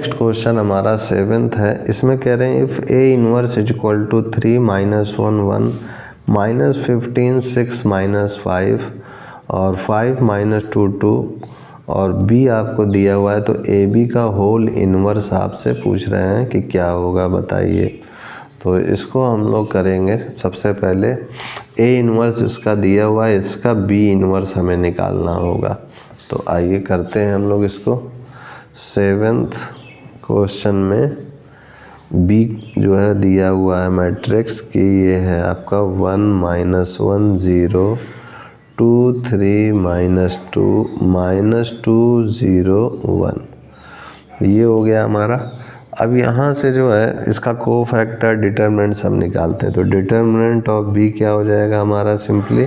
Next question हमारा 7th है। इसमें कह रहे हैं if A inverse is equal to 3 -1 1 -15 6 -5 और 5 -2 2 और बी आपको दिया हुआ है, तो ए बी का होल इनवर्स आपसे पूछ रहे हैं कि क्या होगा बताइए। तो इसको हम लोग करेंगे। सबसे पहले ए इनवर्स इसका दिया हुआ है, इसका बी इनवर्स हमें निकालना होगा। तो आइए करते हैं हम लोग इसको। 7th क्वेश्चन में बी जो है दिया हुआ है मैट्रिक्स की, ये है आपका 1 -1 0 2 3 -2 -2 0 1। ये हो गया हमारा। अब यहाँ से जो है इसका कोफैक्टर डिटर्मिनेंट हम निकालते हैं। तो डिटर्मिनेंट ऑफ बी क्या हो जाएगा हमारा, simply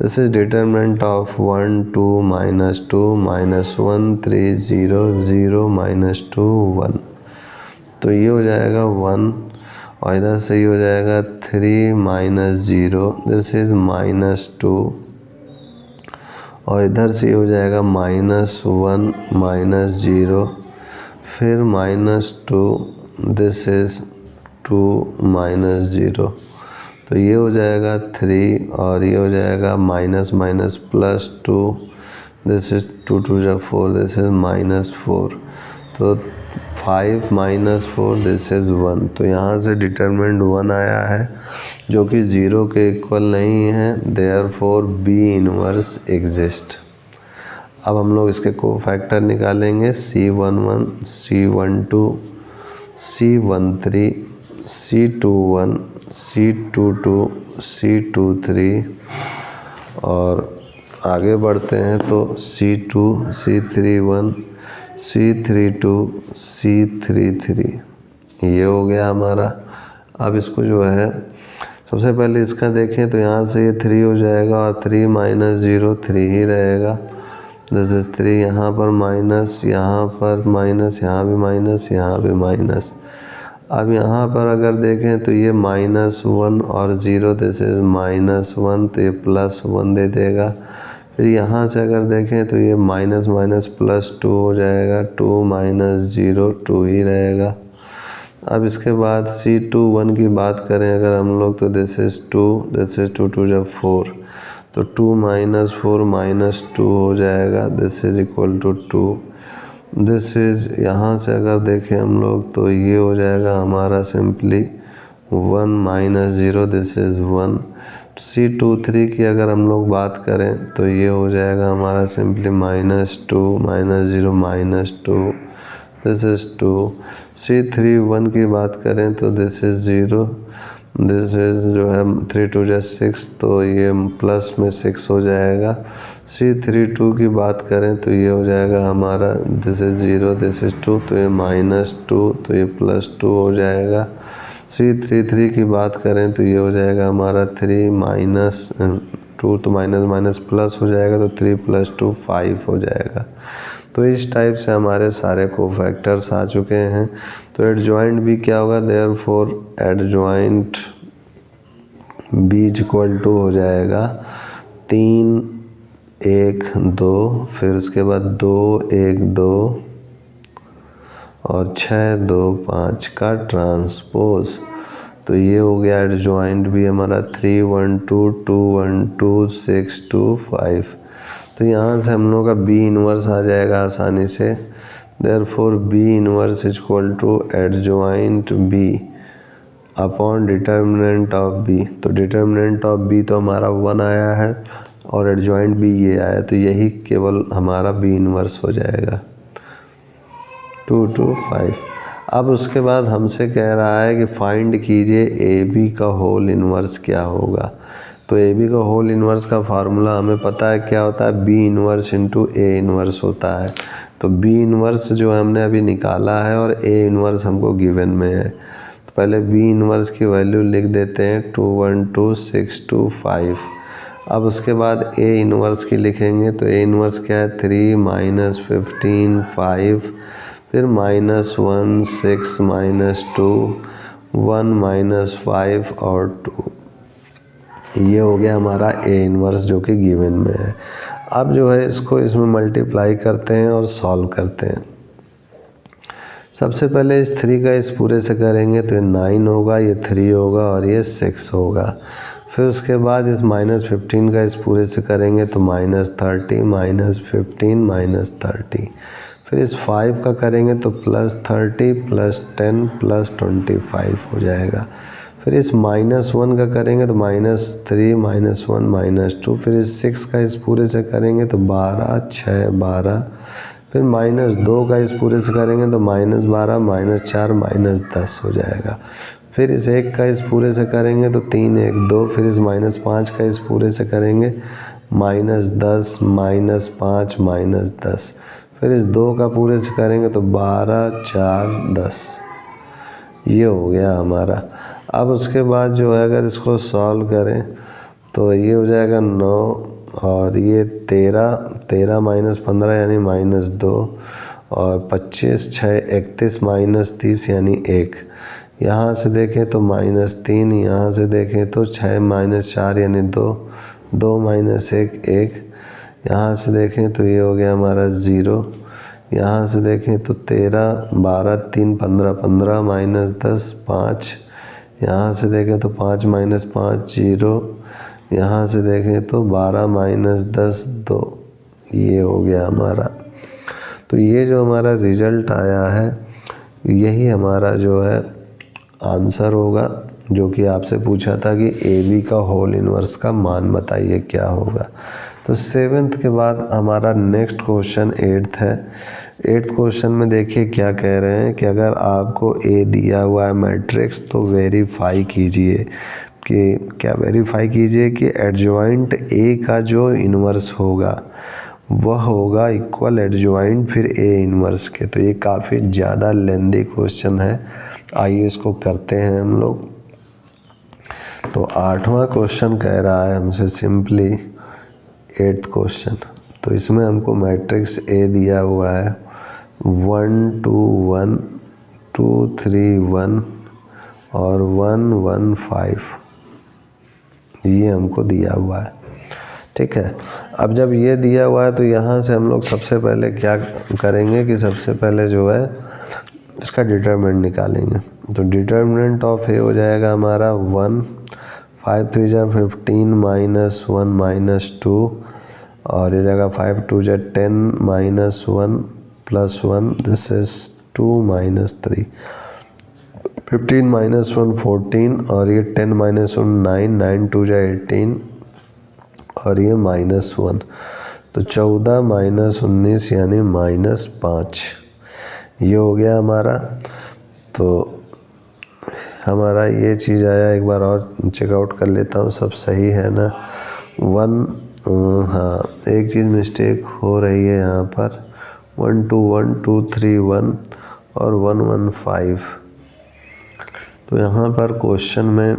this is determinant of 1 2 -2 -1 3 0 0 -2 1। तो ये हो जाएगा 1 और इधर से ये हो जाएगा 3 -0, दिस इज -2 और इधर से ये हो जाएगा -1 -0 फिर -2, दिस इज 2 -0। तो ये हो जाएगा 3 और ये हो जाएगा -+2, दिस इज 2 2 जा 4, दिस इज -4। तो 5 -4, दिस इज 1। तो यहाँ से डिटरमिनेंट 1 आया है जो कि 0 के इक्वल नहीं है, देयरफॉर बी इनवर्स एग्जिस्ट। अब हम लोग इसके कोफैक्टर निकालेंगे। C11 C12 C13 C21 C22 C23 और आगे बढ़ते हैं तो C2 C31 C32 C33। ये हो गया हमारा। अब इसको जो है सबसे पहले इसका देखें तो यहाँ से ये 3 हो जाएगा और 3 -0 3 ही रहेगा, दिस इज 3। यहाँ पर माइनस, यहाँ पर माइनस, यहाँ भी माइनस, यहाँ भी माइनस। अब यहाँ पर अगर देखें तो ये -1 और 0, दिस इज -1, तो ये +1 दे देगा। फिर यहाँ से अगर देखें तो ये +2 हो जाएगा, 2 -0 2 ही रहेगा। अब इसके बाद C21 की बात करें अगर हम लोग तो दिस इज 2, दिस इज 2 2 जा 4, तो 2 -4 -2 हो जाएगा, this is equal to 2। This is यहाँ से अगर देखें हम लोग तो ये हो जाएगा हमारा सिंपली 1 -0, दिस इज 1। C23 की अगर हम लोग बात करें तो ये हो जाएगा हमारा सिंपली -2 -0 -2, दिस इज 2। C31 की बात करें तो दिस इज 0, दिस इज जो है 3 2 जा 6, तो ये प्लस में 6 हो जाएगा। C32 की बात करें तो ये हो जाएगा हमारा दिस इज 0, दिस इज 2, तो ये -2, तो ये +2 हो जाएगा। C33 की बात करें तो ये हो जाएगा हमारा 3 -2, तो माइनस प्लस हो जाएगा, तो 3 + 2 5 हो जाएगा। तो इस टाइप से हमारे सारे कोफैक्टर्स आ चुके हैं। तो एडजॉइंट भी क्या होगा, therefore adjoint B equal to हो जाएगा 3 1 2, फिर उसके बाद 2 1 2 और 6 2 5 का ट्रांसपोज। तो ये हो गया एडजॉइंट भी हमारा 3 1 2 2 1 2 6 2 5। तो यहाँ से हम लोग का बी इनवर्स आ जाएगा आसानी से, therefore B inverse equal to adjoint B upon determinant of B. तो डिटर्मिनेंट ऑफ बी तो हमारा 1 आया है और एडजॉइंट बी ये आया, तो यही केवल हमारा बी इनवर्स हो जाएगा 2 2 5। अब उसके बाद हमसे कह रहा है कि फाइंड कीजिए ए बी का होल इनवर्स क्या होगा। तो ए बी का होल इनवर्स का फार्मूला हमें पता है क्या होता है, B inverse into A inverse होता है। तो बी इनवर्स जो हमने अभी निकाला है और ए इनवर्स हमको गिवन में है। तो पहले बी इनवर्स की वैल्यू लिख देते हैं 2 1 2 6 2 5। अब उसके बाद ए इनवर्स की लिखेंगे, तो ए इनवर्स क्या है 3 -15 5, फिर -1 6 -2 1 -5 और 2। ये हो गया हमारा ए इनवर्स जो कि गिवन में है। अब जो है इसको इसमें मल्टीप्लाई करते हैं और सॉल्व करते हैं। सबसे पहले इस 3 का इस पूरे से करेंगे तो ये 9 होगा, ये 3 होगा और ये 6 होगा। फिर उसके बाद इस -15 का इस पूरे से करेंगे तो -30 -15 -30। फिर इस 5 का करेंगे तो +30 +10 +25 हो जाएगा। फिर इस -1 का करेंगे तो -3 -1 -2। फिर इस 6 का इस पूरे से करेंगे तो 12 6 12। फिर -2 का इस पूरे से करेंगे तो -12 -4 -10 हो जाएगा। फिर इस 1 का इस पूरे से करेंगे तो 3 1 2। फिर इस -5 का इस पूरे से करेंगे -10 -5 -10। फिर इस 2 का पूरे से करेंगे तो 12 4 10। ये हो गया हमारा। अब उसके बाद जो है अगर इसको सॉल्व करें तो ये हो जाएगा 9 और ये 13 13 -15 यानी -2 और 25 6 31 -30 यानी 1। यहाँ से देखें तो -3, यहाँ से देखें तो 6 -4 यानी 2 2 -1 1। यहाँ से देखें तो ये हो गया हमारा 0। यहाँ से देखें तो 13 12 3 15 15 -10 5। यहाँ से देखें तो 5 -5 0। यहाँ से देखें तो 12 -10 2। ये हो गया हमारा। तो ये जो हमारा रिजल्ट आया है यही हमारा जो है आंसर होगा, जो कि आपसे पूछा था कि AB का होल इनवर्स का मान बताइए क्या होगा। तो 7th के बाद हमारा नेक्स्ट क्वेश्चन 8th है। 8th क्वेश्चन में देखिए क्या कह रहे हैं कि अगर आपको A दिया हुआ है मैट्रिक्स तो वेरीफाई कीजिए कि क्या वेरीफाई कीजिए कि एडजॉइंट A का जो इनवर्स होगा वह होगा इक्वल एडजॉइंट फिर A इनवर्स के। तो ये काफ़ी ज़्यादा लेंदी क्वेश्चन है, आइए इसको करते हैं हम लोग। तो 8वां क्वेश्चन कह रहा है हमसे सिंपली 8th क्वेश्चन। तो इसमें हमको मैट्रिक्स A दिया हुआ है 1 2 1 2 3 1 और 1 1 5, ये हमको दिया हुआ है। ठीक है, अब जब ये दिया हुआ है तो यहाँ से हम लोग सबसे पहले क्या करेंगे कि सबसे पहले जो है इसका डिटरमिनेंट निकालेंगे। तो डिटरमिनेंट ऑफ A हो जाएगा हमारा 1 5 3 15 -1 -2 और ये जाएगा 5 2 10 -1 +1 दिस इज 2 -3। 15 -1 14 और ये 10 -1 9 9 2 18 और ये -1। तो 14 -19 यानी -5। ये हो गया हमारा। तो हमारा ये चीज़ आया, एक बार और चेकआउट कर लेता हूँ सब सही है ना। 1 हाँ एक चीज़ मिस्टेक हो रही है यहाँ पर 1 2 1 2 3 1 और 1 1 5। तो यहाँ पर क्वेश्चन में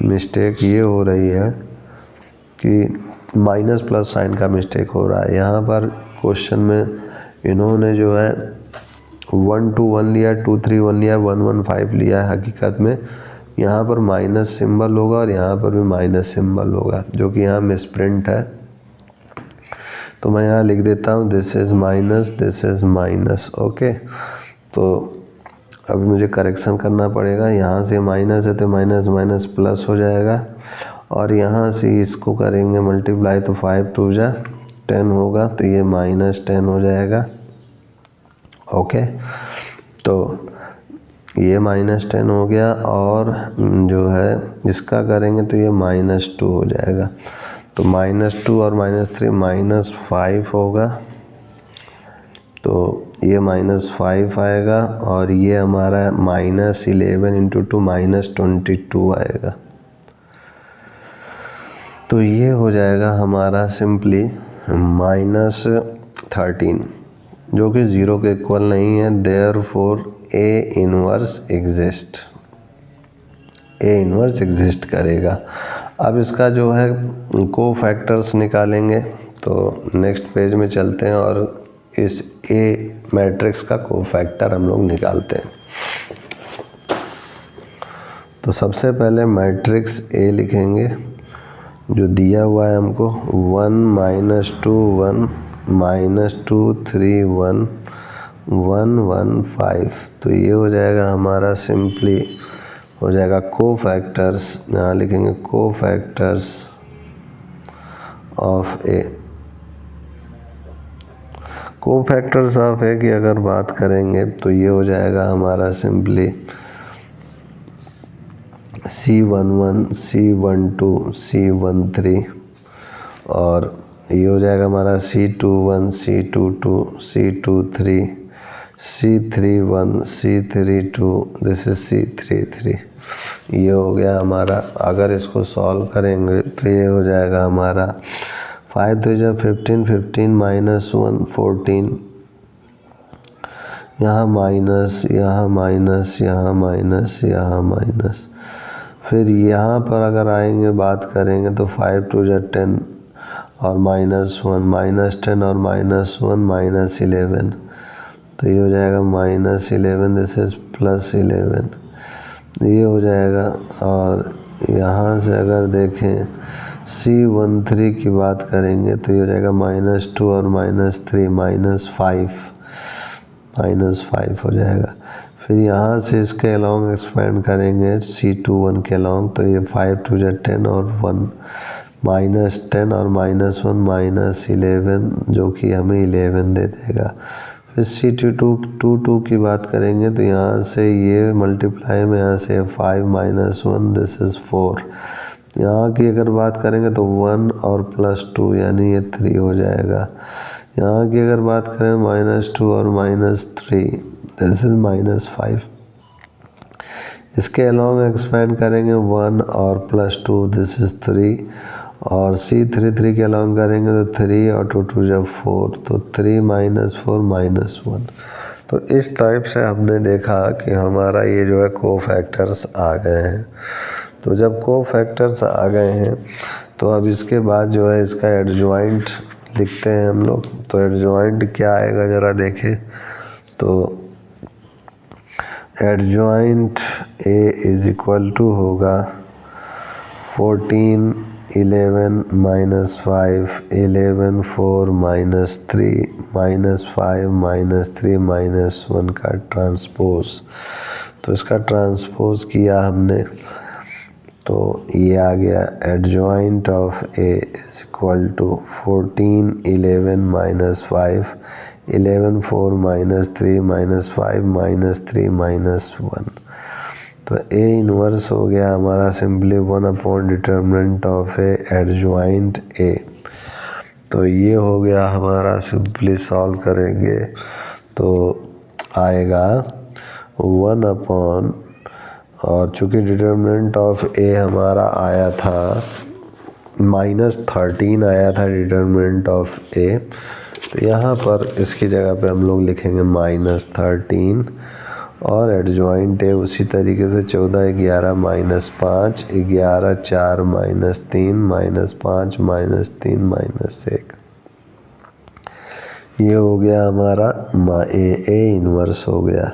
मिस्टेक ये हो रही है कि माइनस प्लस साइन का मिस्टेक हो रहा है। यहाँ पर क्वेश्चन में इन्होंने जो है 1 2 1 लिया, 2 3 1 लिया, 1 1 5 लिया है। हकीकत में यहाँ पर माइनस सिंबल होगा और यहाँ पर भी माइनस सिंबल होगा, जो कि यहाँ मिसप्रिंट है। तो मैं यहाँ लिख देता हूँ this is minus this is minus. Okay, तो अभी मुझे करेक्शन करना पड़ेगा। यहाँ से माइनस है तो माइनस माइनस प्लस हो जाएगा और यहाँ से इसको करेंगे मल्टीप्लाई तो 5 2 जा 10 होगा, तो ये -10 हो जाएगा। ओके, तो ये -10 हो गया और जो है इसका करेंगे तो ये -2 हो जाएगा। तो -2 और -3 -5 होगा, तो ये -5 आएगा और ये हमारा -11 × 2 -22 आएगा। तो ये हो जाएगा हमारा सिंपली -13, जो कि 0 के इक्वल नहीं है। Therefore A inverse exist, A inverse exist करेगा। अब इसका जो है को फैक्टर्स निकालेंगे। तो नेक्स्ट पेज में चलते हैं और इस A मैट्रिक्स का को फैक्टर हम लोग निकालते हैं। तो सबसे पहले मैट्रिक्स A लिखेंगे जो दिया हुआ है हमको 1 -2 1 -2 3 1 115। तो ये हो जाएगा हमारा सिंपली हो जाएगा कोफैक्टर्स, यहाँ लिखेंगे cofactors of a. Cofactors of a की अगर बात करेंगे तो ये हो जाएगा हमारा सिंपली C11, C12, C13 और ये हो जाएगा हमारा C21, C22, C23, C31, C32, this is C33। ये हो गया हमारा। अगर इसको सॉल्व करेंगे तो ये हो जाएगा हमारा 5 2 जा 15, 15 माइनस 1 14, यहाँ माइनस, यहाँ माइनस, यहाँ माइनस, यहाँ माइनस। फिर यहाँ पर अगर आएंगे बात करेंगे तो 5 2 जा 10 और -1, -10 और -1 -11। तो ये हो जाएगा -11, दिस इज +11। ये हो जाएगा। और यहाँ से अगर देखें C13 की बात करेंगे तो ये हो जाएगा -2 और -3 -5 हो जाएगा। फिर यहाँ से इसके अलोंग एक्सपेंड करेंगे C21 के अलोंग, तो ये 5 2 जा 10 और 1 -10 और -1 -11, जो कि हमें 11 दे देगा। फिर C22 की बात करेंगे तो यहाँ से ये मल्टीप्लाई में यहाँ से 5 -1, दिस इज़ 4। यहाँ की अगर बात करेंगे तो 1 और +2 यानी ये 3 हो जाएगा। यहाँ की अगर बात करें -2 और -3, दिस इज -5। इसके अलोंग एक्सपेंड करेंगे 1 और +2, दिस इज 3। और C33 के अलोंग करेंगे तो 3 और 2 2 जब 4, तो 3 -4 -1। तो इस टाइप से हमने देखा कि हमारा ये जो है कोफैक्टर्स आ गए हैं। तो जब कोफैक्टर्स आ गए हैं तो अब इसके बाद जो है इसका एडजॉइंट लिखते हैं हम लोग। तो एडजॉइंट क्या आएगा ज़रा देखें। तो adjoint A is equal to होगा 14 11 -5 11 4 -3 -5 -3 -1 का ट्रांसपोज। तो इसका ट्रांसपोज किया हमने तो ये आ गया adjoint of A is equal to 14 11 -5 11 4 -3 -5 -3 -1। तो A इनवर्स हो गया हमारा simply 1 determinant of A adjoint A। तो ये हो गया हमारा, सिंपली सॉल्व करेंगे तो आएगा 1 और चूँकि डिटर्मिनेंट ऑफ A हमारा आया था -13 आया था डिटर्मिनेंट ऑफ A, तो यहाँ पर इसकी जगह पे हम लोग लिखेंगे -13 और एडजॉइंट है उसी तरीके से 14 11 -5 11 4 -3 -5 -3 -1। ये हो गया हमारा A इनवर्स हो गया।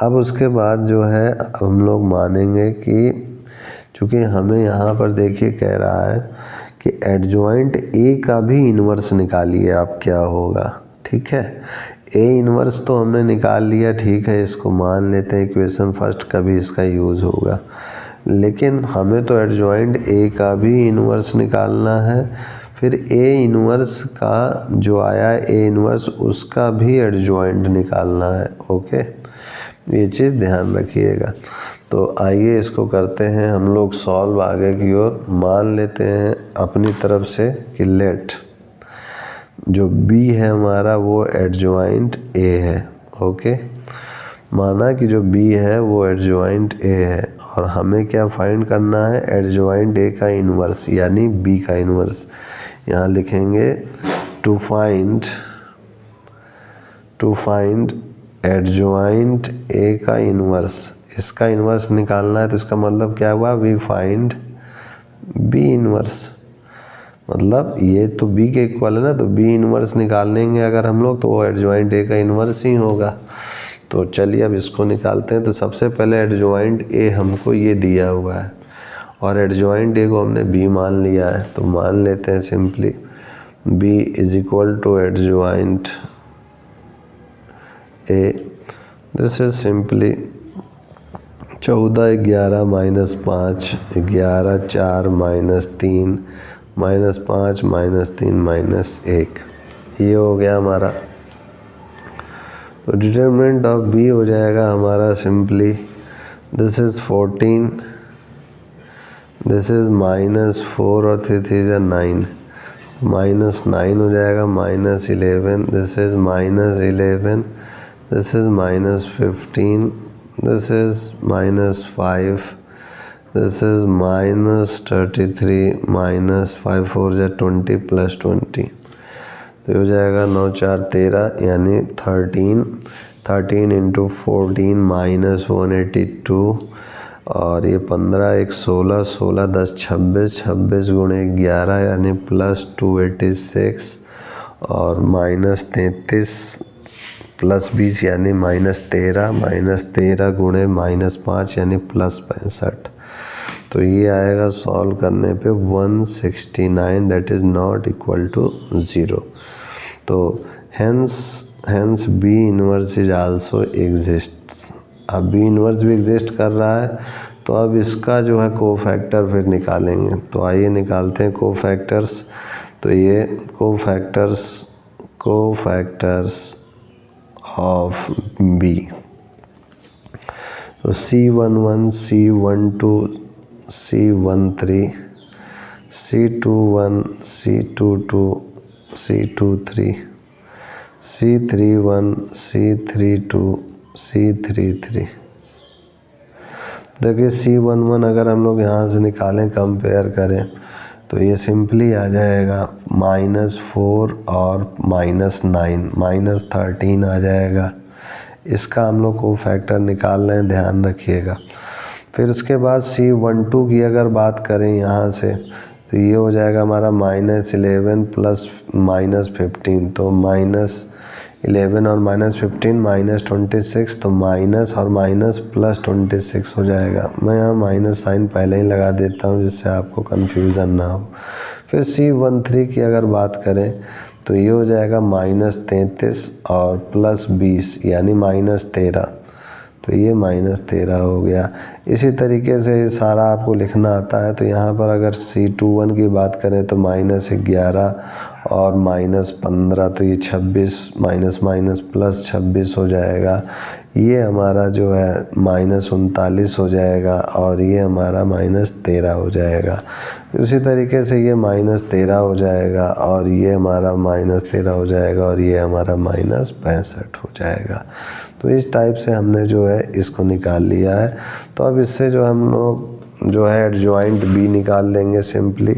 अब उसके बाद जो है हम लोग मानेंगे कि चूँकि हमें यहाँ पर देखिए कह रहा है कि एडजॉइंट A का भी इनवर्स निकालिए आप, क्या होगा। ठीक है, A इनवर्स तो हमने निकाल लिया, ठीक है, इसको मान लेते हैं इक्वेशन फर्स्ट का भी इसका यूज़ होगा। लेकिन हमें तो एडजॉइंट A का भी इनवर्स निकालना है। फिर A इनवर्स का जो आया A इनवर्स उसका भी एडजॉइंट निकालना है। ओके, ये चीज़ ध्यान रखिएगा। तो आइए इसको करते हैं हम लोग सॉल्व आगे की ओर। मान लेते हैं अपनी तरफ से कि लेट जो B है हमारा वो एडजॉइंट A है। ओके, माना कि जो B है वो एडजॉइंट A है और हमें क्या फाइंड करना है, एडजॉइंट A का इन्वर्स यानी B का इन्वर्स। यहाँ लिखेंगे टू फाइंड एडजॉइंट A का इन्वर्स। इसका इन्वर्स निकालना है तो इसका मतलब क्या हुआ, वी फाइंड B इन्वर्स। मतलब ये तो B के इक्वल है ना, तो B इन्वर्स निकाल लेंगे अगर हम लोग तो वो एडजॉइंट A का इन्वर्स ही होगा। तो चलिए अब इसको निकालते हैं। तो सबसे पहले एडजॉइंट A हमको ये दिया हुआ है और एडजॉइंट A को हमने B मान लिया है। तो मान लेते हैं simply B is equal to adjoint A, this is simply 14 11 minus 5 11 4 minus 3 minus 5 minus 3 minus 1, ये हो गया हमारा। तो डिटरमिनेंट ऑफ बी हो जाएगा हमारा simply this is 14, this is minus 4 और 3 is 9, माइनस 9 हो जाएगा, minus 11, this is minus 11, this is minus 15, this is minus 5, this is minus 33, minus 5 4 जा 20 प्लस 20, तो हो जाएगा 9 4 13 यानी 13 इंटू 14 माइनस 182, और ये 15 1 16 16 10 26 26 गुणे 11 यानी प्लस 286, और माइनस 33 प्लस 20 यानी माइनस 13 गुणे माइनस 5 यानी प्लस 65। तो ये आएगा सॉल्व करने पे 169, that is not equal to 0। तो hence B inverse is also exists. अब बी इनवर्स भी एग्जिस्ट कर रहा है, तो अब इसका जो है कोफैक्टर फिर निकालेंगे। तो आइए निकालते हैं कोफैक्टर्स। तो ये cofactors of B, so C11 C12 C13 C21 C22 C23 C31 C32 C33। देखिए C11 अगर हम लोग यहाँ से निकालें, कंपेयर करें, तो ये सिंपली आ जाएगा -4 और -9 -13 आ जाएगा। इसका हम लोग को फैक्टर निकाल रहे हैं, ध्यान रखिएगा। फिर उसके बाद C12 की अगर बात करें यहाँ से, तो ये हो जाएगा हमारा -11 प्लस -15, तो -11 और -15 -26, तो माइनस और माइनस प्लस 26 हो जाएगा। मैं यहाँ माइनस साइन पहले ही लगा देता हूँ जिससे आपको कन्फ्यूज़न ना हो। फिर C13 की अगर बात करें, तो ये हो जाएगा -33 और प्लस 20 यानी -13, तो ये -13 हो गया। इसी तरीके से सारा आपको लिखना आता है। तो यहाँ पर अगर C21 की बात करें तो -11 और -15, तो ये 26 माइनस माइनस प्लस 26 हो जाएगा। ये हमारा जो है -39 हो जाएगा, और ये हमारा -13 हो जाएगा। उसी तरीके से ये -13 हो जाएगा, और ये हमारा -13 हो जाएगा, और ये हमारा -65 हो जाएगा। तो इस टाइप से हमने जो है इसको निकाल लिया है। तो अब इससे जो हम लोग जो है एडजॉइंट बी निकाल लेंगे सिंपली।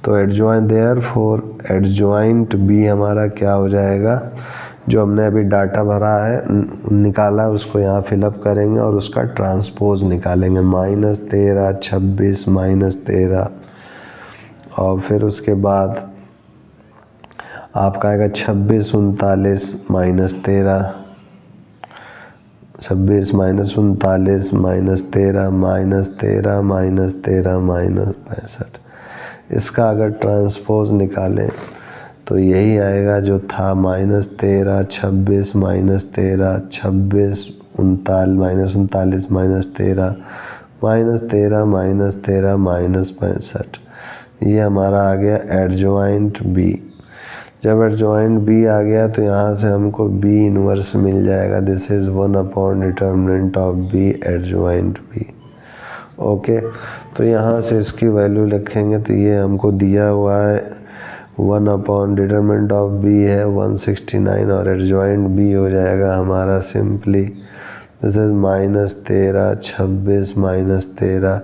तो एडजॉइंट बी हमारा क्या हो जाएगा, जो हमने अभी डाटा भरा है निकाला उसको यहाँ फिलअप करेंगे और उसका ट्रांसपोज निकालेंगे। -13 26 -13, और फिर उसके बाद आपका आएगा 26 39 -13, 26 -39 -13 -13 -65। इसका अगर ट्रांसपोज निकालें तो यही आएगा जो था -13 26 -13 26 39 -13 -65। ये हमारा आ गया एडजॉइंट बी। जब एडजॉइंट बी आ गया तो यहाँ से हमको बी इनवर्स मिल जाएगा। This is 1 determinant of B adjoint B. Okay, तो यहाँ से इसकी वैल्यू लिखेंगे तो ये हमको दिया हुआ है 1 डिटर्मिनेंट ऑफ बी है 169, और एडजॉइंट बी हो जाएगा हमारा सिंपली दिस इज -13 26 -13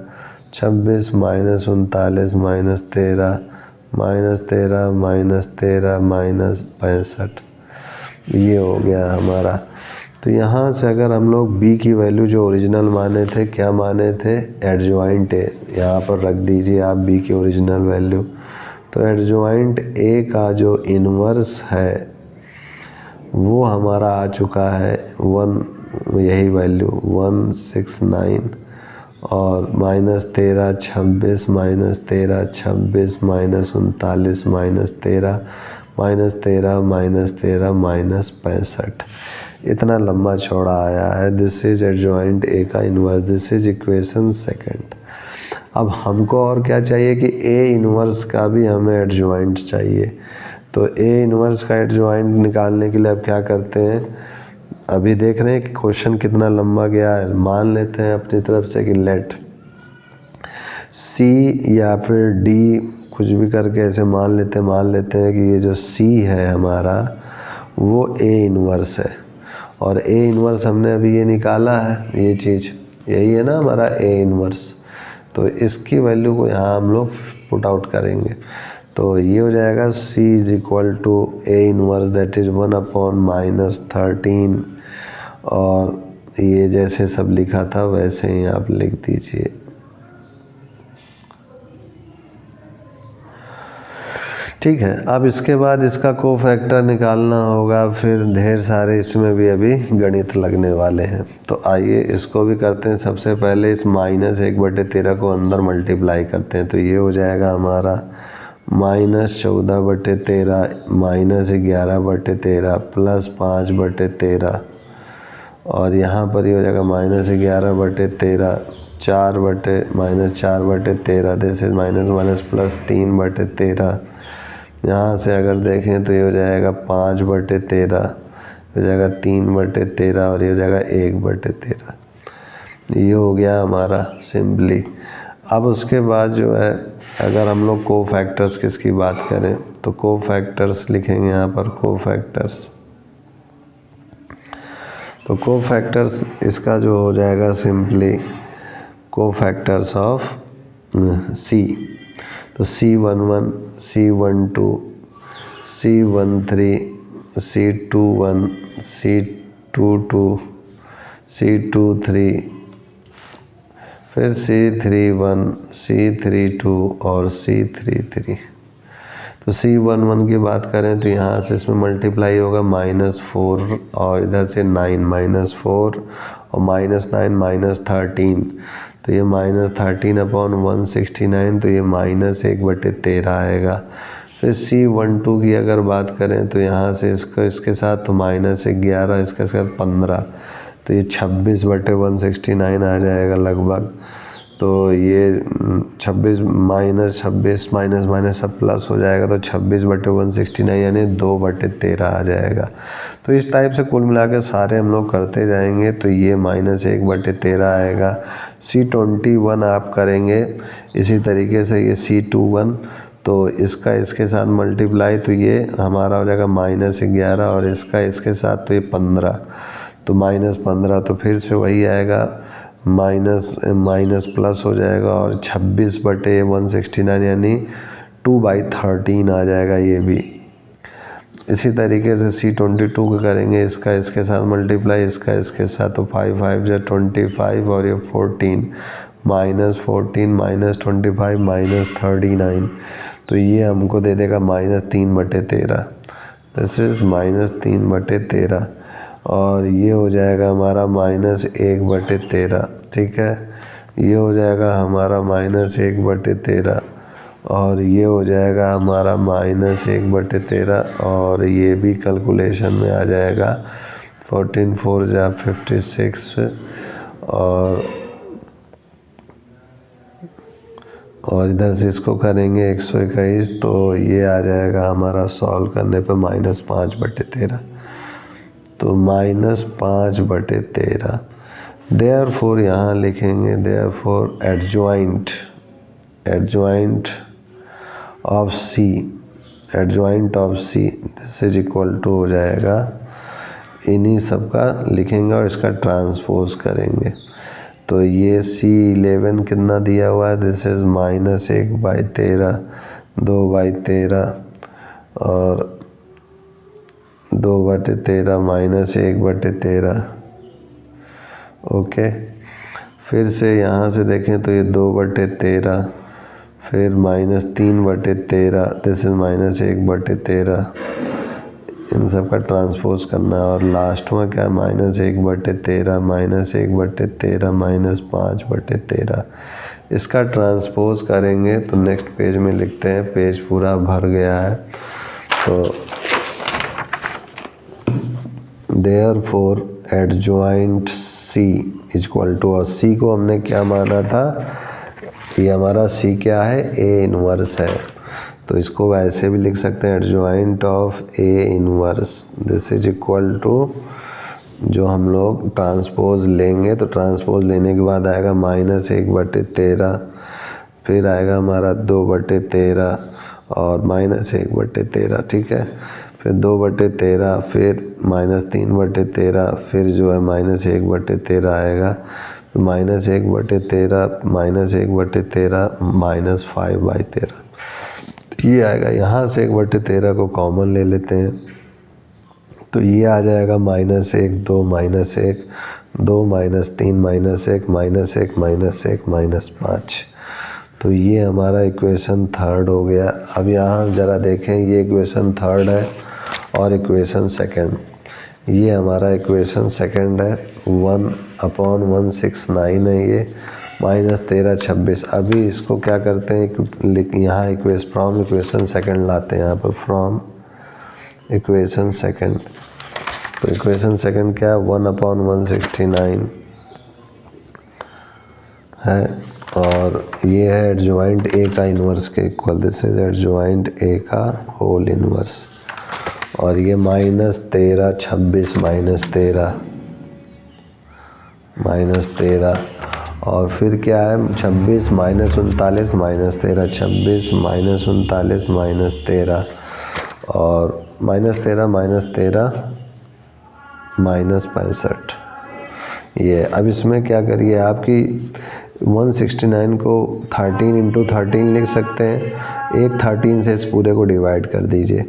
26 -39 -13 -13 -65, ये हो गया हमारा। तो यहाँ से अगर हम लोग b की वैल्यू जो ओरिजिनल माने थे, क्या माने थे, एडजॉइंट है, यहाँ पर रख दीजिए आप b की ओरिजिनल वैल्यू। तो एडजॉइंट a का जो इनवर्स है वो हमारा आ चुका है 1, यही वैल्यू 169, और -13 26 -13 26 -39 -13 -13 -13 -65। इतना लंबा चौड़ा आया है। दिस इज एडजॉइंट ए का inverse, this is equation second. अब हमको और क्या चाहिए कि ए इन्वर्स का भी हमें एडजॉइंट चाहिए। तो ए इन्वर्स का एडजॉइंट निकालने के लिए अब क्या करते हैं, अभी देख रहे हैं कि क्वेश्चन कितना लंबा गया है। मान लेते हैं अपनी तरफ से कि लेट सी या फिर डी कुछ भी करके ऐसे मान लेते हैं कि ये जो सी है हमारा वो ए इन्वर्स है, और ए इन्वर्स हमने अभी ये निकाला है, ये चीज़ यही है ना हमारा ए इन्वर्स। तो इसकी वैल्यू को यहाँ हम लोग पुट आउट करेंगे। तो ये हो जाएगा C is equal to A inverse that is 1/-13, और ये जैसे सब लिखा था वैसे ही आप लिख दीजिए। ठीक है, अब इसके बाद इसका कोफैक्टर निकालना होगा, फिर ढेर सारे इसमें भी अभी गणित लगने वाले हैं। तो आइए इसको भी करते हैं। सबसे पहले इस -1/13 को अंदर मल्टीप्लाई करते हैं। तो ये हो जाएगा हमारा -14/13 -11/13 प्लस 5/13, और यहाँ पर ये हो जाएगा -11/13 -4/13, दिस इज माइनस प्लस 3/13। यहाँ से अगर देखें तो ये हो जाएगा 5/13, हो जाएगा 3/13, और ये हो जाएगा 1/13। ये हो गया हमारा सिंपली। अब उसके बाद जो है अगर हम लोग कोफैक्टर्स किसकी बात करें तो कोफैक्टर्स लिखेंगे यहाँ पर कोफैक्टर्स। तो कोफैक्टर्स इसका जो हो जाएगा सिंपली कोफैक्टर्स ऑफ सी। तो C11, C12, C13, C21, C22, C23, फिर C31, C32 और C33। तो C11 की बात करें तो यहाँ से इसमें मल्टीप्लाई होगा -4 और इधर से 9, -4 और -9 -13, तो ये -13/169, तो ये -1/13 आएगा। फिर C12 की अगर बात करें तो यहाँ से इसको इसके साथ तो -11, इसके साथ 15, तो ये 26/169 आ जाएगा लगभग। तो ये 26 माइनस सब प्लस हो जाएगा, तो 26/169 यानी 2/13 आ जाएगा। तो इस टाइप से कुल मिला के सारे हम लोग करते जाएंगे। तो ये -1/13 आएगा। C21 आप करेंगे इसी तरीके से, ये C21, तो इसका इसके साथ मल्टीप्लाई, तो ये हमारा हो जाएगा -11, और इसका इसके साथ तो ये 15, तो -15, तो फिर से वही आएगा, माइनस प्लस हो जाएगा, और 26/169 यानी 2/13 आ जाएगा ये भी। इसी तरीके से C22 को करेंगे, इसका इसके साथ मल्टीप्लाई, इसका इसके साथ, तो 5 5 जा 25, और ये 14, -14 -25 -39, तो ये हमको दे देगा -3/13, दिस इज -3/13, और ये हो जाएगा हमारा -1/13। ठीक है, ये हो जाएगा हमारा -1/13, और ये हो जाएगा हमारा -1/13, और ये भी कैलकुलेशन में आ जाएगा। 14 4 जा 56, और इधर से इसको करेंगे 121, तो ये आ जाएगा हमारा सॉल्व करने पे -5/13, तो -5/13। देयरफॉर यहाँ लिखेंगे therefore adjoint of C this is equal to हो जाएगा, इन्हीं सब का लिखेंगे और इसका ट्रांसपोज करेंगे। तो ये C11 कितना दिया हुआ है, दिस इज -1/13, 2/13, और 2/13 -1/13। ओके, फिर से यहाँ से देखें तो ये 2/13, फिर -3/13, दिस इज -1/13, इन सब का ट्रांसपोज करना है। और लास्ट में क्या, -1/13 -1/13 -5/13, इसका ट्रांसपोज करेंगे। तो नेक्स्ट पेज में लिखते हैं, पेज पूरा भर गया है। तो therefore adjoint C equal to, और सी को हमने क्या माना था, ये हमारा सी क्या है, ए इनवर्स है। तो इसको ऐसे भी लिख सकते हैं, adjoint of A inverse this is equal to, जो हम लोग ट्रांसपोज लेंगे तो ट्रांसपोज लेने के बाद आएगा -1/13, फिर आएगा हमारा 2/13 और -1/13, ठीक है। फिर 2/13, फिर -3/13, फिर जो है -1/13 आएगा, -1/13 -1/13 -5/13 ये आएगा। यहाँ से 1/13 को कॉमन ले लेते हैं तो ये आ जाएगा -1 2 -1 2 -3 -1 -1 तो ये हमारा इक्वेशन थर्ड हो गया। अब यहाँ ज़रा देखें, ये इक्वेशन थर्ड है और इक्वेशन सेकंड, ये हमारा इक्वेशन सेकंड है। 1/169 है ये, -13 26। अभी इसको क्या करते हैं, यहाँ फ्रॉम इक्वेशन सेकंड लाते हैं, यहाँ पर फ्रॉम इक्वेशन सेकंड। तो इक्वेशन सेकंड क्या है, 1/169 है और ये है एडजॉइंट ए का इन्वर्स के equal, this is adjoint a का होल इन्वर्स। और ये -13 26 -13 और फिर क्या है 26 -39 -13 26 -39 -13 और -13 -65 ये। अब इसमें क्या करिए, आपकी 169 को 13 × 13 लिख सकते हैं, एक 13 से इस पूरे को डिवाइड कर दीजिए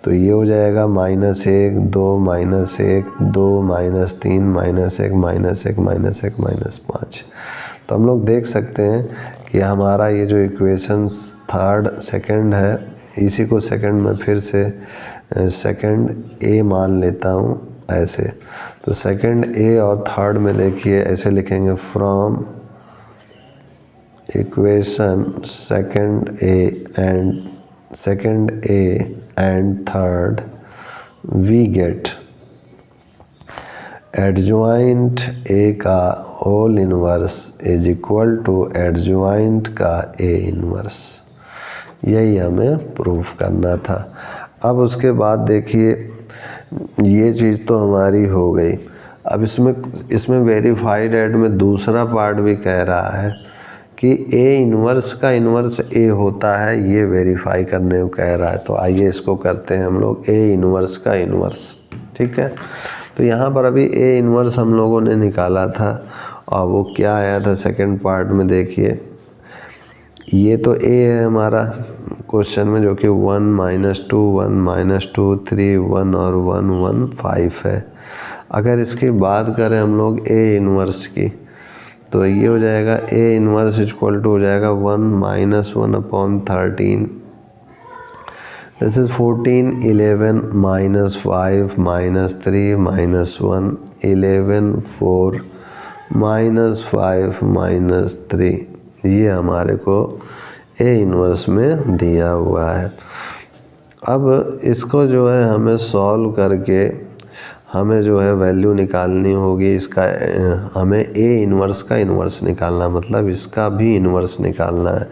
तो ये हो जाएगा -1 2 -1 2 -3 -1 -1 -5। तो हम लोग देख सकते हैं कि हमारा ये जो इक्वेशन थर्ड सेकंड है, इसी को सेकंड में फिर से सेकंड ए मान लेता हूँ ऐसे। तो सेकंड ए और थर्ड में देखिए ऐसे लिखेंगे, from equation second a and third we get adjoint a का whole inverse is equal to adjoint का ए इनवर्स। यही हमें प्रूफ करना था। अब उसके बाद देखिए, ये चीज़ तो हमारी हो गई। अब इसमें वेरीफाइड एड में दूसरा पार्ट भी कह रहा है कि ए इनवर्स का इनवर्स ए होता है, ये वेरीफाई करने को कह रहा है। तो आइए इसको करते हैं हम लोग, ए इनवर्स का इनवर्स, ठीक है। तो यहाँ पर अभी ए इनवर्स हम लोगों ने निकाला था और वो क्या आया था सेकंड पार्ट में, देखिए ये तो ए है हमारा क्वेश्चन में, जो कि 1 -2 1 -2 3 1 और 1 1 5 है। अगर इसकी बात करें हम लोग ए इनवर्स की, तो ये हो जाएगा ए इनवर्स इक्वल टू हो जाएगा 1 -1/13, दिस इज 14 11 -5 -3 -1 11 4 -5 -3, ये हमारे को ए इनवर्स में दिया हुआ है। अब इसको जो है हमें सॉल्व करके हमें जो है वैल्यू निकालनी होगी इसका, हमें ए इनवर्स का इनवर्स निकालना, मतलब इसका भी इनवर्स निकालना है।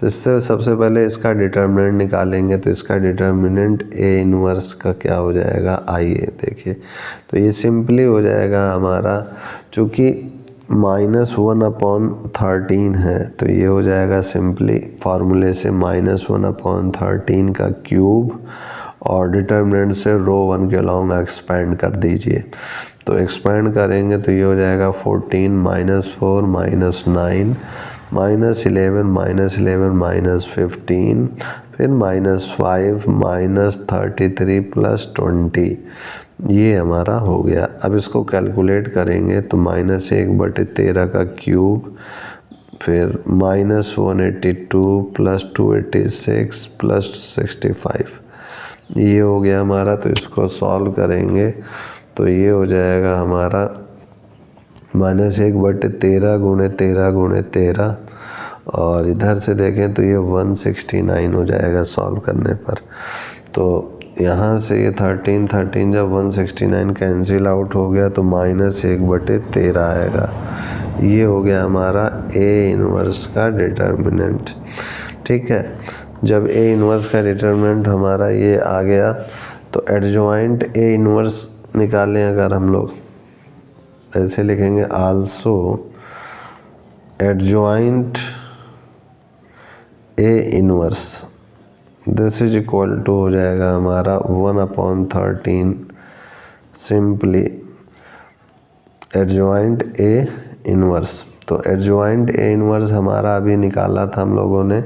तो इससे सबसे पहले इसका डिटर्मिनेंट निकालेंगे। तो इसका डिटर्मिनेंट ए इनवर्स का क्या हो जाएगा, आइए देखिए। तो ये सिंपली हो जाएगा हमारा, चूँकि -1/13 है तो ये हो जाएगा सिंपली फार्मूले से -1/13 का क्यूब और डिटर्मिनेंट से रो 1 के लॉन्ग एक्सपेंड कर दीजिए। तो एक्सपेंड करेंगे तो ये हो जाएगा 14 -4 -9 -11 -15 फिर -5 -33 +20, ये हमारा हो गया। अब इसको कैलकुलेट करेंगे तो -1/13 का क्यूब, फिर -182 +286 +65, ये हो गया हमारा। तो इसको सॉल्व करेंगे तो ये हो जाएगा हमारा -1/13 × 13 × 13 और इधर से देखें तो ये 169 हो जाएगा सॉल्व करने पर। तो यहाँ से ये 13 जब 169 कैंसिल आउट हो गया तो -1/13 आएगा। ये हो गया हमारा A इन्वर्स का डिटर्मिनेंट। ठीक है, जब A इन्वर्स का डिटर्मिनेंट हमारा ये आ गया तो एडजॉइंट A इन्वर्स निकालें। अगर हम लोग ऐसे लिखेंगे, also adjoint A inverse, this is equal to हो जाएगा हमारा 1/13 सिंपली एडजॉइंट A इन्वर्स। तो एडजॉइंट A इन्वर्स हमारा अभी निकाला था हम लोगों ने,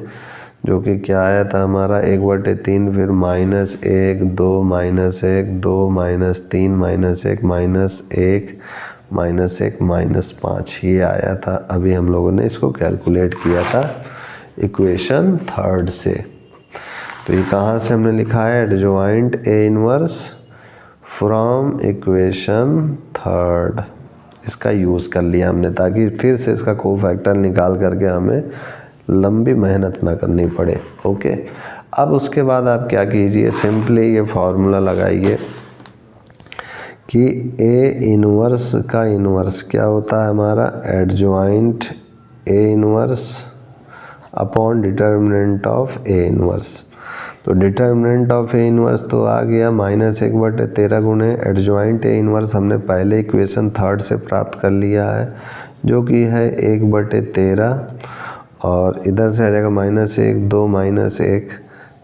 जो कि क्या आया था हमारा 1/3, फिर -1 2 -1 2 -3 -1 -1 -5 ये आया था। अभी हम लोगों ने इसको कैलकुलेट किया था इक्वेशन 3 से। तो ये कहाँ से हमने लिखा है, adjoint A inverse from equation 3, इसका यूज़ कर लिया हमने ताकि फिर से इसका कोफैक्टर निकाल करके हमें लंबी मेहनत ना करनी पड़े। ओके, अब उसके बाद आप क्या कीजिए, सिंपली ये फॉर्मूला लगाइए कि A इन्वर्स का इन्वर्स क्या होता है हमारा, adjoint A inverse upon determinant of A inverse. तो डिटर्मिनेंट ऑफ A इन्वर्स तो आ गया -1/13 गुणे एडजॉइंट A इन्वर्स हमने पहले इक्वेशन 3 से प्राप्त कर लिया है, जो कि है 1/13, और इधर से आ जाएगा -1 2 -1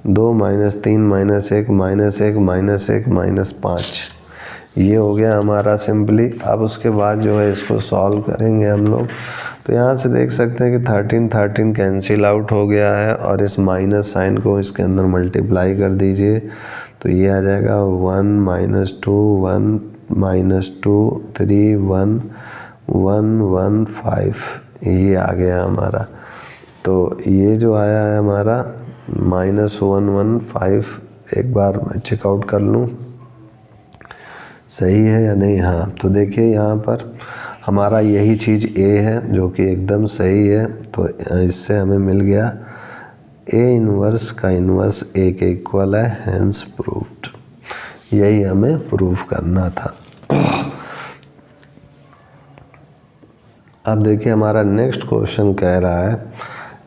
2 -3 -1 -5। ये हो गया हमारा सिंपली। अब उसके बाद जो है इसको सॉल्व करेंगे हम लोग। तो यहाँ से देख सकते हैं कि 13 कैंसिल आउट हो गया है, और इस माइनस साइन को इसके अंदर मल्टीप्लाई कर दीजिए। तो ये आ जाएगा 1 -2 1 -2 3 1 1 1 5, ये आ गया हमारा। तो ये जो आया है हमारा -115, एक बार मैं चेकआउट कर लूँ सही है या नहीं। हाँ, तो देखिए यहाँ पर हमारा यही चीज़ A है जो कि एकदम सही है। तो इससे हमें मिल गया A इन्वर्स का इन्वर्स A के इक्वल है, हैंस प्रूव्ड। यही हमें प्रूव करना था। अब देखिए हमारा नेक्स्ट क्वेश्चन कह रहा है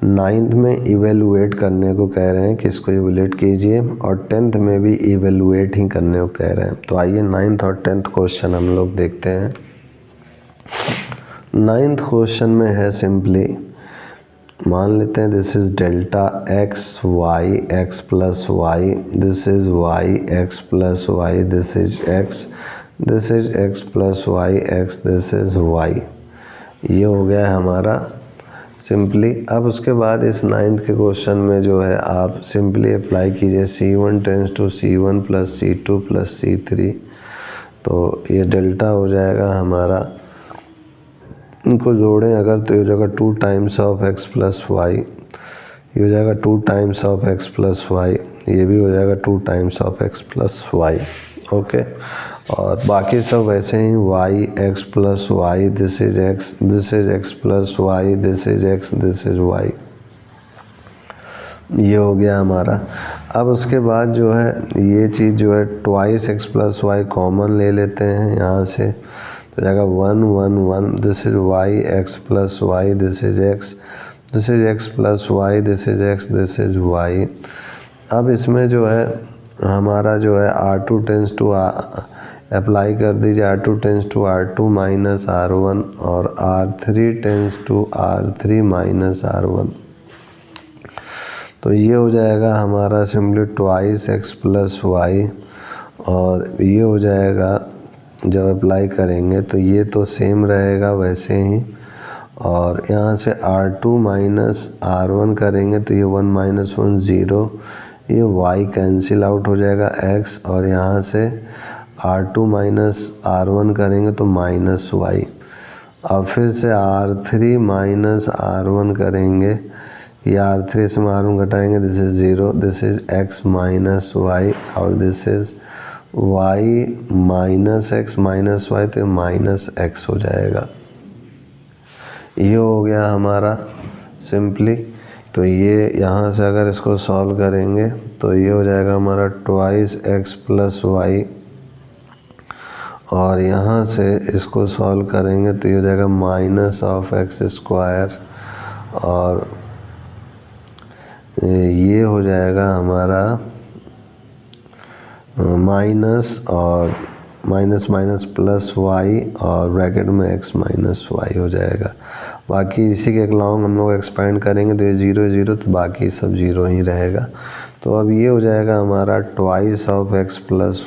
9th में इवेलुएट करने को कह रहे हैं कि इसको इवेलुएट कीजिए, और 10th में भी इवेलुएट ही करने को कह रहे हैं। तो आइए 9th और 10th क्वेश्चन हम लोग देखते हैं। 9th क्वेश्चन में है सिंपली, मान लेते हैं this is delta x y x plus y, this is y x plus y, this is x plus y x, this is y. ये हो गया हमारा सिंपली। अब उसके बाद इस 9th के क्वेश्चन में जो है आप सिंपली अप्लाई कीजिए C1 tense to C1 plus C2 plus C3। तो ये डेल्टा हो जाएगा हमारा, इनको जोड़ें अगर तो ये हो जाएगा 2 times of x plus y, ये हो जाएगा 2 times of x plus y, ये भी हो जाएगा 2 times of x plus y. Okay, और बाकी सब वैसे ही y x plus y, this is x plus y, this is x, this is y। ये हो गया हमारा। अब उसके बाद जो है ये चीज़ जो है twice x plus y common ले लेते हैं यहाँ से, तो जाएगा 1 1 1, this is y x plus y, this is x, this is x plus y, this is x, this is y। अब इसमें जो है हमारा जो है R2 टेंस टू अप्लाई कर दीजिए, R2 tends to R2 minus R1, और R3 tends to R3 minus R1। तो ये हो जाएगा हमारा simply twice x plus y, और ये हो जाएगा जब अप्लाई करेंगे तो ये तो सेम रहेगा वैसे ही, और यहाँ से R2 माइनस R1 करेंगे तो ये 1 माइनस 1 0, ये y कैंसिल आउट हो जाएगा x, और यहाँ से R2 माइनस R1 करेंगे तो माइनस y। अब फिर से R3 माइनस R1 करेंगे, ये R3 से R1 घटाएंगे, this is 0, this is x minus y, और this is y minus x minus y, तो माइनस x हो जाएगा। ये हो गया हमारा सिंपली। तो ये यहाँ से अगर इसको सॉल्व करेंगे तो ये हो जाएगा हमारा 2x + y, और यहाँ से इसको सॉल्व करेंगे तो ये हो जाएगा -(x²), और ये हो जाएगा हमारा माइनस और माइनस माइनस प्लस y, और ब्रैकेट में x - y हो जाएगा। बाकी इसी के अलावा हम लोग एक्सपेंड करेंगे तो ये 0 0, तो बाकी सब 0 ही रहेगा। तो अब ये हो जाएगा हमारा 2x +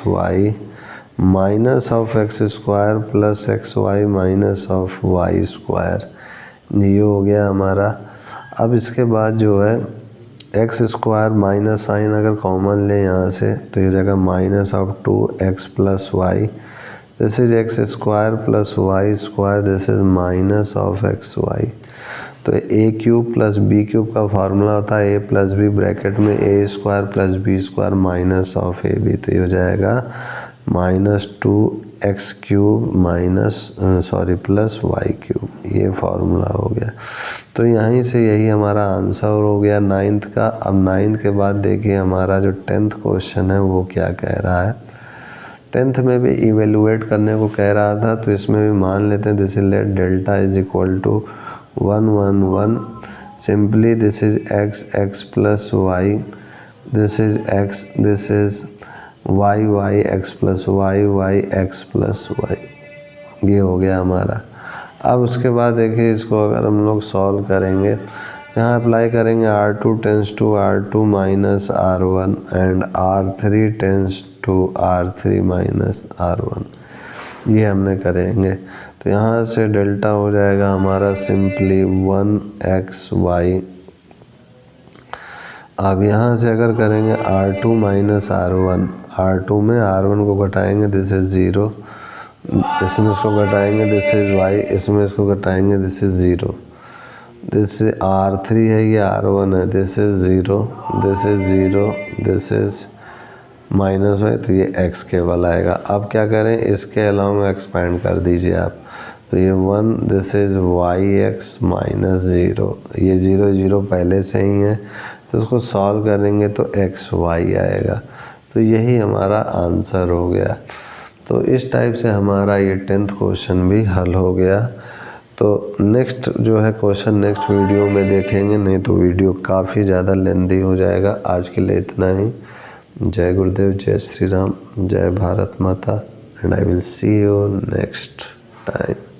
y -(x² + xy - y², ये हो गया हमारा। अब इसके बाद जो है x² माइनस साइन अगर कॉमन ले यहाँ से तो ये हो जाएगा -(2x + y), this is x² + y², this is -(xy). तो a³ + b³ का फार्मूला होता है a + b ब्रैकेट में a² + b² -(ab), तो ये हो जाएगा -2x³ + y³, ये फार्मूला हो गया। तो यहीं से यही हमारा आंसर हो गया 9th का। अब 9th के बाद देखिए हमारा जो 10th क्वेश्चन है वो क्या कह रहा है। 10th में भी इवेलुएट करने को कह रहा था, तो इसमें भी मान लेते हैं this is let delta is equal to 1 1 1, simply this is x + y, this is x, this is y x + y x + y, ये हो गया हमारा। अब उसके बाद देखिए इसको अगर हम लोग सॉल्व करेंगे, यहाँ अप्लाई करेंगे R2 tends to R2 - R1 and R3 tends to R3 - R1, ये हमने करेंगे। तो यहाँ से डेल्टा हो जाएगा हमारा सिंपली 1xy। अब यहाँ से अगर करेंगे R2 - R1, R2 में R1 को घटाएंगे दिस इज 0, इसमें इसको घटाएंगे दिस इज y, इसमें इसको घटाएंगे this is 0, this is R3 है, ये R1 है, this is 0, this is 0, this is -y, तो ये x केवल आएगा। अब क्या करें, इसके अलावा एक्सपेंड कर दीजिए आप, तो ये 1, दिस इज yx -0, ये 0 0 पहले से ही है, तो उसको सॉल्व करेंगे तो xy आएगा। तो यही हमारा आंसर हो गया। तो इस टाइप से हमारा ये 10th क्वेश्चन भी हल हो गया। तो नेक्स्ट जो है क्वेश्चन नेक्स्ट वीडियो में देखेंगे, नहीं तो वीडियो काफ़ी ज़्यादा लेंदी हो जाएगा। आज के लिए इतना ही। जय गुरुदेव, जय श्री राम, जय भारत माता, and I will see you next time.